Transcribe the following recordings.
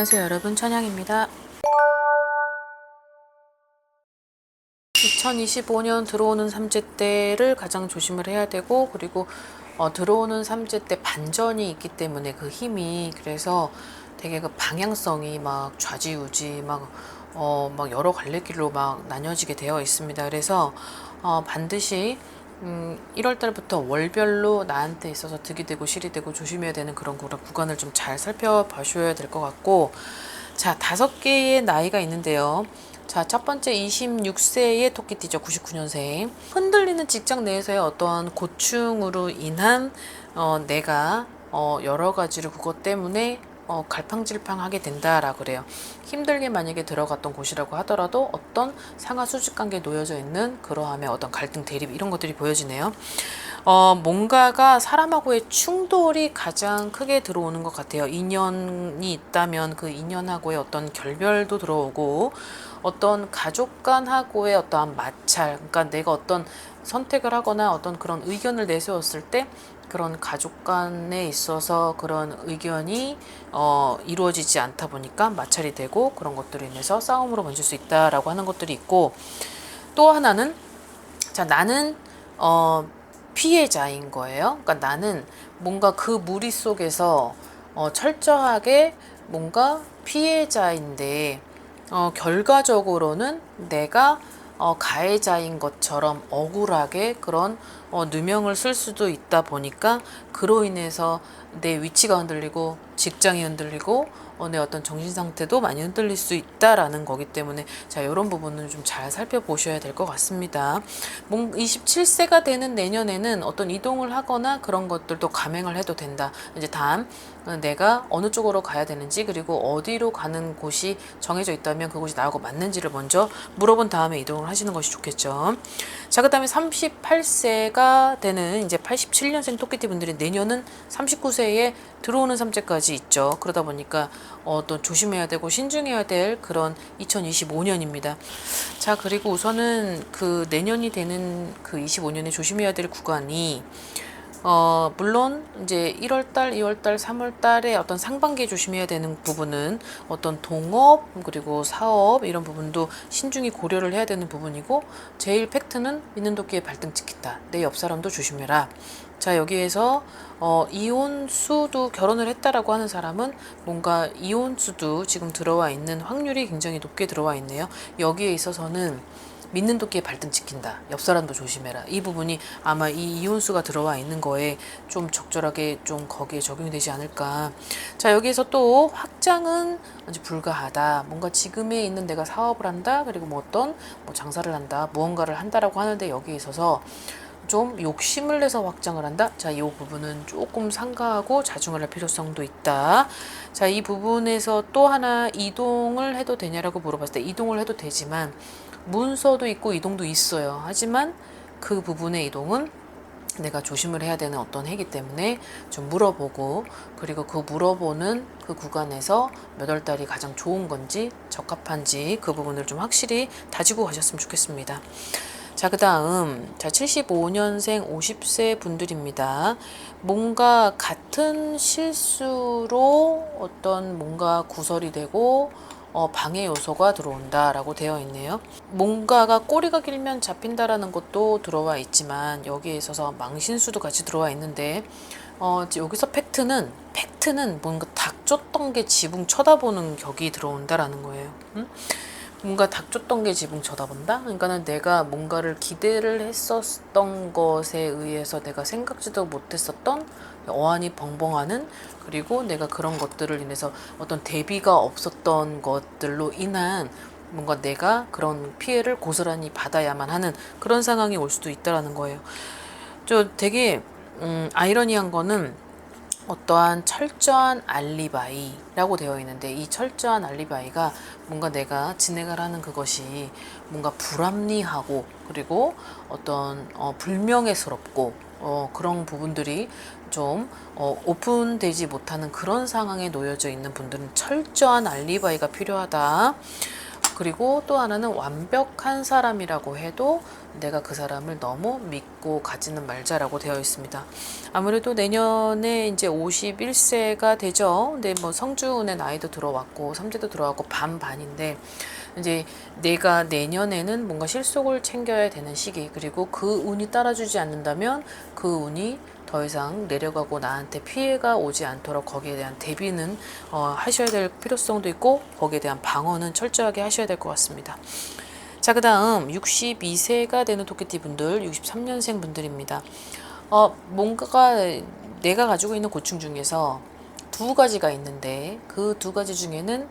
안녕하세요 여러분, 천양입니다. 2025년 들어오는 삼재때를 가장 조심을 해야 되고, 그리고 들어오는 삼재때 반전이 있기 때문에 그 힘이, 그래서 되게 그 방향성이 막 좌지우지 막 여러 갈래길로 막 나뉘어지게 되어 있습니다. 그래서 반드시 1월 달부터 월별로 나한테 있어서 득이 되고 실이 되고 조심해야 되는 그런 구간을 좀 잘 살펴보셔야 될 것 같고, 자, 5개의 나이가 있는데요. 자, 첫 번째 26세의 토끼띠죠. 99년생. 흔들리는 직장 내에서의 어떤 고충으로 인한 내가 여러 가지로 그것 때문에 갈팡질팡하게 된다라고 그래요. 힘들게 만약에 들어갔던 곳이라고 하더라도 어떤 상하 수직 관계에 놓여져 있는 그러함의 어떤 갈등, 대립 이런 것들이 보여지네요. 뭔가가 사람하고의 충돌이 가장 크게 들어오는 것 같아요. 인연이 있다면 그 인연하고의 어떤 결별도 들어오고, 어떤 가족 간하고의 어떠한 마찰, 그러니까 내가 어떤 선택을 하거나 어떤 그런 의견을 내세웠을 때 그런 가족 간에 있어서 그런 의견이 이루어지지 않다 보니까 마찰이 되고, 그런 것들로 인해서 싸움으로 번질 수 있다라고 하는 것들이 있고, 또 하나는, 자, 나는 피해자인 거예요. 그러니까 나는 뭔가 그 무리 속에서 철저하게 뭔가 피해자인데, 결과적으로는 내가 가해자인 것처럼 억울하게 그런 누명을 쓸 수도 있다 보니까, 그로 인해서 내 위치가 흔들리고 직장이 흔들리고 내 어떤 정신 상태도 많이 흔들릴 수 있다라는 거기 때문에, 자, 이런 부분은 좀 잘 살펴보셔야 될 것 같습니다. 27세가 되는 내년에는 어떤 이동을 하거나 그런 것들도 감행을 해도 된다. 이제 다음 내가 어느 쪽으로 가야 되는지, 그리고 어디로 가는 곳이 정해져 있다면 그곳이 나하고 맞는지를 먼저 물어본 다음에 이동을 하시는 것이 좋겠죠. 자, 그 다음에 38세가 되는 이제 87년생 토끼띠 분들이 내년은 39세에 들어오는 삼재까지 있죠. 그러다 보니까 또 조심해야 되고 신중해야 될 그런 2025년입니다. 자, 그리고 우선은 그 내년이 되는 그 25년에 조심해야 될 구간이, 물론 이제 1월달, 2월달, 3월달에 어떤 상반기에 조심해야 되는 부분은 어떤 동업 그리고 사업 이런 부분도 신중히 고려를 해야 되는 부분이고, 제일 팩트는 믿는 도끼에 발등 찍힌다. 내 옆 사람도 조심해라. 자, 여기에서 이혼수도 결혼을 했다라고 하는 사람은 뭔가 이혼수도 지금 들어와 있는 확률이 굉장히 높게 들어와 있네요. 여기에 있어서는 믿는 도끼에 발등 찍힌다. 옆 사람도 조심해라. 이 부분이 아마 이 이혼수가 들어와 있는 거에 좀 적절하게 좀 거기에 적용이 되지 않을까. 자, 여기에서 또 확장은 아주 불가하다. 뭔가 지금에 있는 내가 사업을 한다. 그리고 뭐 어떤 장사를 한다. 무언가를 한다라고 하는데, 여기에 있어서 좀 욕심을 내서 확장을 한다. 자, 이 부분은 조금 삼가하고 자중을 할 필요성도 있다. 자, 이 부분에서 또 하나, 이동을 해도 되냐라고 물어봤을 때 이동을 해도 되지만 문서도 있고 이동도 있어요. 하지만 그 부분의 이동은 내가 조심을 해야 되는 어떤 해기 때문에 좀 물어보고, 그리고 그 물어보는 그 구간에서 몇 월 달이 가장 좋은 건지 적합한지 그 부분을 좀 확실히 다지고 가셨으면 좋겠습니다. 자, 그 다음, 자, 75년생 50세 분들입니다. 뭔가 같은 실수로 어떤 뭔가 구설이 되고 방해 요소가 들어온다라고 되어 있네요. 뭔가가 꼬리가 길면 잡힌다라는 것도 들어와 있지만, 여기에 있어서 망신수도 같이 들어와 있는데, 여기서 팩트는 뭔가 닥쳤던 게 지붕 쳐다보는 격이 들어온다라는 거예요. 뭔가 닥쳤던 게 지붕 쳐다본다? 그러니까는 내가 뭔가를 기대를 했었던 것에 의해서 내가 생각지도 못했었던 어안이 벙벙하는, 그리고 내가 그런 것들을 인해서 어떤 대비가 없었던 것들로 인한 뭔가 내가 그런 피해를 고스란히 받아야만 하는 그런 상황이 올 수도 있다라는 거예요. 저 되게 아이러니한 거는, 어떠한 철저한 알리바이라고 되어 있는데, 이 철저한 알리바이가 뭔가 내가 진행을 하는 그것이 뭔가 불합리하고, 그리고 어떤 불명예스럽고 그런 부분들이 좀 오픈되지 못하는 그런 상황에 놓여져 있는 분들은 철저한 알리바이가 필요하다. 그리고 또 하나는 완벽한 사람이라고 해도 내가 그 사람을 너무 믿고 가지는 말자라고 되어 있습니다. 아무래도 내년에 이제 51세가 되죠. 근데 뭐 성주운의 나이도 들어왔고 삼재도 들어왔고 반반인데 이제 내가 내년에는 뭔가 실속을 챙겨야 되는 시기, 그리고 그 운이 따라주지 않는다면 그 운이 더 이상 내려가고 나한테 피해가 오지 않도록 거기에 대한 대비는 하셔야 될 필요성도 있고, 거기에 대한 방어는 철저하게 하셔야 될 것 같습니다. 자, 그 다음 62세가 되는 토끼띠 분들, 63년생 분들입니다. 뭔가가 내가 가지고 있는 고충 중에서 두 가지가 있는데 그 두 가지 중에는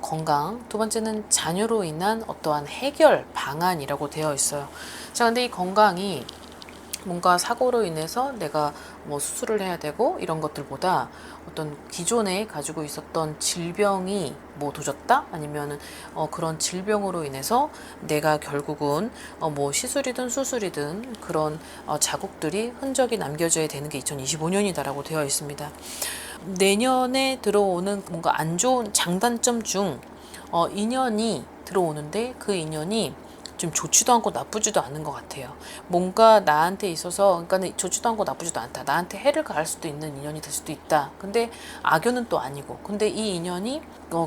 건강, 두 번째는 자녀로 인한 어떠한 해결 방안이라고 되어 있어요. 자, 근데 이 건강이 뭔가 사고로 인해서 내가 뭐 수술을 해야 되고 이런 것들보다 어떤 기존에 가지고 있었던 질병이 뭐 도졌다? 아니면은 그런 질병으로 인해서 내가 결국은 뭐 시술이든 수술이든 그런 자국들이 흔적이 남겨져야 되는 게 2025년이다라고 되어 있습니다. 내년에 들어오는 뭔가 안 좋은 장단점 중 인연이 들어오는데 그 인연이 좀 좋지도 않고 나쁘지도 않은 것 같아요. 뭔가 나한테 있어서, 그러니까 좋지도 않고 나쁘지도 않다. 나한테 해를 가할 수도 있는 인연이 될 수도 있다. 근데 악연은 또 아니고. 근데 이 인연이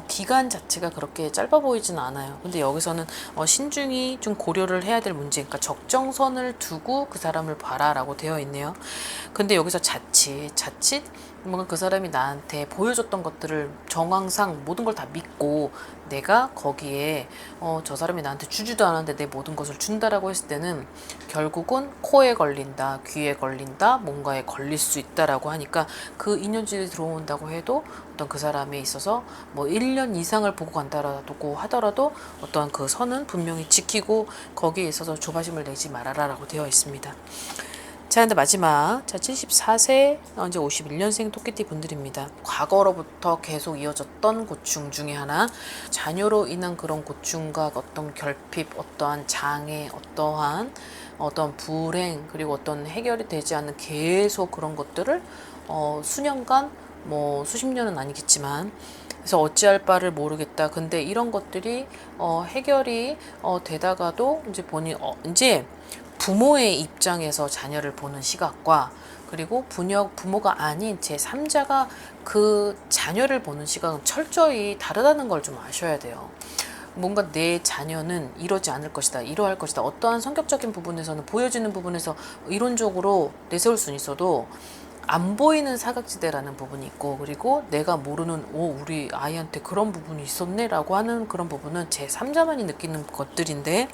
기간 자체가 그렇게 짧아 보이지는 않아요. 근데 여기서는 신중히 좀 고려를 해야 될 문제, 그러니까 적정선을 두고 그 사람을 봐라라고 되어 있네요. 근데 여기서 자칫 뭔가 그 사람이 나한테 보여줬던 것들을 정황상 모든 걸 다 믿고 내가 거기에 저 사람이 나한테 주지도 않았는데 내 모든 것을 준다라고 했을 때는 결국은 코에 걸린다, 귀에 걸린다, 뭔가에 걸릴 수 있다라고 하니까 그 인연질이 들어온다고 해도 어떤 그 사람에 있어서 뭐 1년 이상을 보고 간다라고 하더라도 어떤 그 선은 분명히 지키고 거기에 있어서 조바심을 내지 말아라라고 되어 있습니다. 자, 근데 마지막, 자, 74세, 이제 51년생 토끼띠 분들입니다. 과거로부터 계속 이어졌던 고충 중에 하나, 자녀로 인한 그런 고충과 어떤 결핍, 어떠한 장애, 어떠한 불행, 그리고 어떤 해결이 되지 않는 계속 그런 것들을 수년간, 뭐 수십 년은 아니겠지만, 그래서 어찌할 바를 모르겠다. 근데 이런 것들이 해결이 되다가도 이제 이제 부모의 입장에서 자녀를 보는 시각과, 그리고 부모가 아닌 제3자가 그 자녀를 보는 시각은 철저히 다르다는 걸 좀 아셔야 돼요. 뭔가 내 자녀는 이러지 않을 것이다, 이러할 것이다, 어떠한 성격적인 부분에서는 보여지는 부분에서 이론적으로 내세울 수는 있어도 안 보이는 사각지대라는 부분이 있고, 그리고 내가 모르는 우리 아이한테 그런 부분이 있었네 라고 하는 그런 부분은 제3자만이 느끼는 것들인데,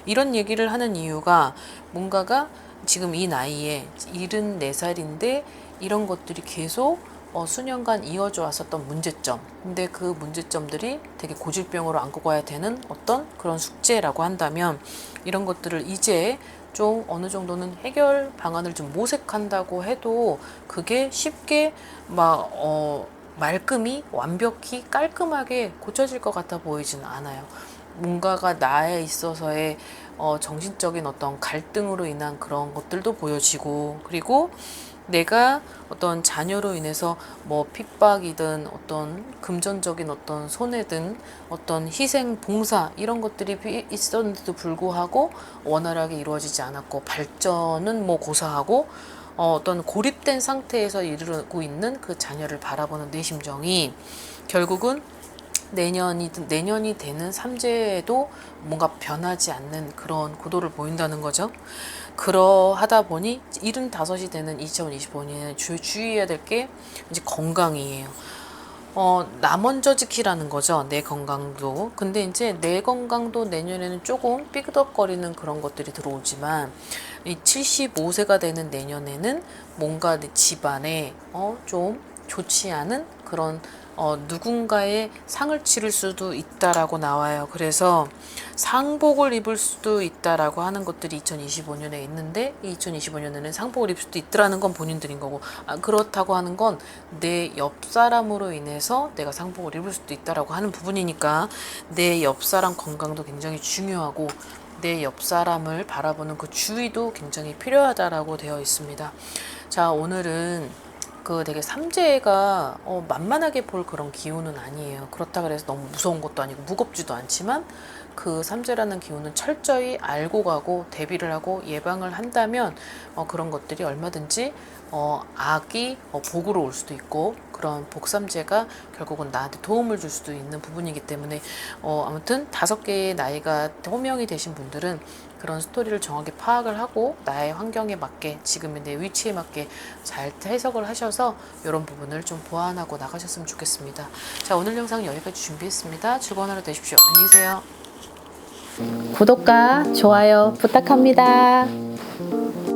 이런 얘기를 하는 이유가 뭔가가 지금 이 나이에 74살인데 이런 것들이 계속 수년간 이어져 왔었던 문제점, 근데 그 문제점들이 되게 고질병으로 안고 가야 되는 어떤 그런 숙제라고 한다면, 이런 것들을 이제 좀 어느 정도는 해결 방안을 좀 모색한다고 해도 그게 쉽게 막 말끔히 완벽히 깔끔하게 고쳐질 것 같아 보이지는 않아요. 뭔가가 나에 있어서의 정신적인 어떤 갈등으로 인한 그런 것들도 보여지고, 그리고 내가 어떤 자녀로 인해서 뭐 핍박이든 어떤 금전적인 어떤 손해든 어떤 희생, 봉사 이런 것들이 있었는데도 불구하고 원활하게 이루어지지 않았고, 발전은 뭐 고사하고 어떤 고립된 상태에서 이르고 있는 그 자녀를 바라보는 내 심정이 결국은 내년이 되는 삼재에도 뭔가 변하지 않는 그런 구도를 보인다는 거죠. 그러하다 보니 75이 되는 2025년에 주의해야 될 게 이제 건강이에요. 나 먼저 지키라는 거죠. 내 건강도. 근데 이제 내 건강도 내년에는 조금 삐그덕거리는 그런 것들이 들어오지만, 이 75세가 되는 내년에는 뭔가 내 집안에 좀 좋지 않은 그런 누군가의 상을 치를 수도 있다라고 나와요. 그래서 상복을 입을 수도 있다라고 하는 것들이 2025년에 있는데, 이 2025년에는 상복을 입을 수도 있더라는 건 본인들인 거고, 그렇다고 하는 건 내 옆 사람으로 인해서 내가 상복을 입을 수도 있다라고 하는 부분이니까 내 옆 사람 건강도 굉장히 중요하고 내 옆 사람을 바라보는 그 주의도 굉장히 필요하다라고 되어 있습니다. 자, 오늘은 그 되게 삼재가 만만하게 볼 그런 기운은 아니에요. 그렇다 그래서 너무 무서운 것도 아니고 무겁지도 않지만 그 삼재라는 기운은 철저히 알고 가고 대비를 하고 예방을 한다면 그런 것들이 얼마든지 악이 복으로 올 수도 있고 그런 복삼재가 결국은 나한테 도움을 줄 수도 있는 부분이기 때문에 아무튼 5개의 나이가 호명이 되신 분들은 그런 스토리를 정확히 파악을 하고 나의 환경에 맞게 지금의 내 위치에 맞게 잘 해석을 하셔서 이런 부분을 좀 보완하고 나가셨으면 좋겠습니다. 자, 오늘 영상 여기까지 준비했습니다. 즐거운 하루 되십시오. 안녕히 계세요. 구독과 좋아요 부탁합니다.